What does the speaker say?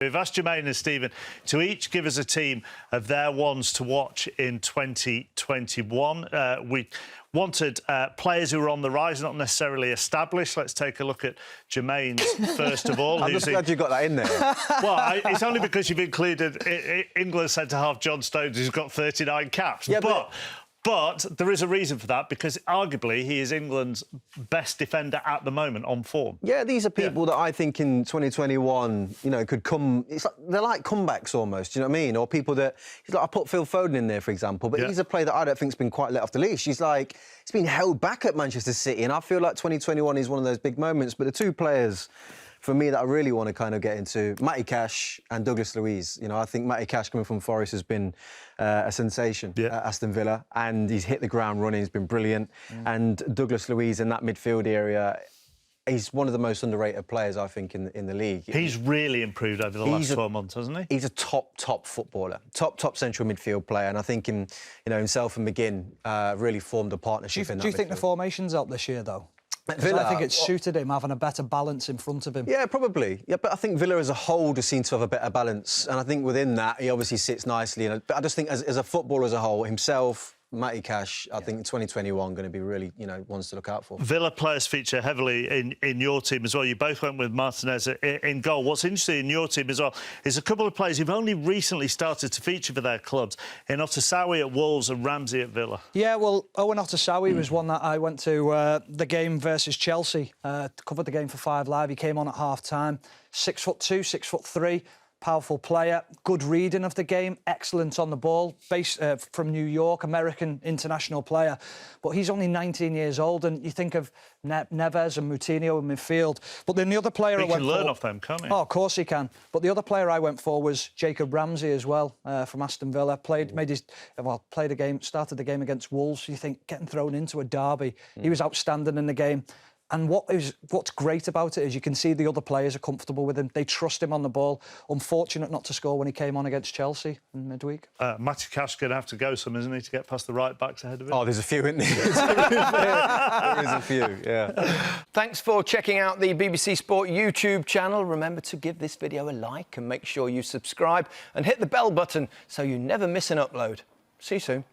We've asked Jermaine and Stephen to each give us a team of their ones to watch in 2021. We wanted players who are on the rise, not necessarily established. Let's take a look at Jermaine's first of all. I'm just glad you got that in there. Well, it's only because you've included England centre-half John Stones, who's got 39 caps. Yeah, But there is a reason for that, because arguably he is England's best defender at the moment on form. Yeah, these are people that I think in 2021, you know, could come... they're like comebacks almost, do you know what I mean? Or people that... I put Phil Foden in there, for example, but he's a player that I don't think's been quite let off the leash. He's been held back at Manchester City, and I feel like 2021 is one of those big moments. But the two players, for me, that I really want to kind of get into, Matty Cash and Douglas Louise. You know, I think Matty Cash coming from Forest has been a sensation at Aston Villa, and he's hit the ground running. He's been brilliant. And Douglas Louise in that midfield area, he's one of the most underrated players, I think, in the league. He's really improved over the last 12 months, hasn't he? He's a top footballer, top central midfield player, and I think himself and McGinn really formed a partnership in that. Do you think the formation's helped this year, though? Villa, I think it's suited him having a better balance in front of him. Yeah, probably. Yeah, but I think Villa as a whole just seems to have a better balance, and I think within that he obviously sits nicely. But I just think as a footballer as a whole, himself, Matty Cash, I think 2021 going to be really, ones to look out for. Villa players feature heavily in your team as well. You both went with Martinez in goal. What's interesting in your team as well is a couple of players who've only recently started to feature for their clubs, in Otasawi at Wolves and Ramsey at Villa. Yeah, well, Owen Otasawi was one that I went to the game versus Chelsea, covered the game for 5 Live. He came on at half-time, 6'2", 6'3", powerful player, good reading of the game, excellent on the ball, based from New York, American international player. But he's only 19 years old, and you think of Neves and Moutinho in midfield. But then the other player he can learn off them, can't he? Oh, of course he can. But the other player I went for was Jacob Ramsey as well, from Aston Villa. Started the game against Wolves. You think getting thrown into a derby, he was outstanding in the game. And what's great about it is you can see the other players are comfortable with him. They trust him on the ball. Unfortunate not to score when he came on against Chelsea in midweek. Matty Cash going to have to go some, isn't he, to get past the right-backs ahead of him? Oh, there's a few, isn't there? There is a few, yeah. Thanks for checking out the BBC Sport YouTube channel. Remember to give this video a like and make sure you subscribe and hit the bell button so you never miss an upload. See you soon.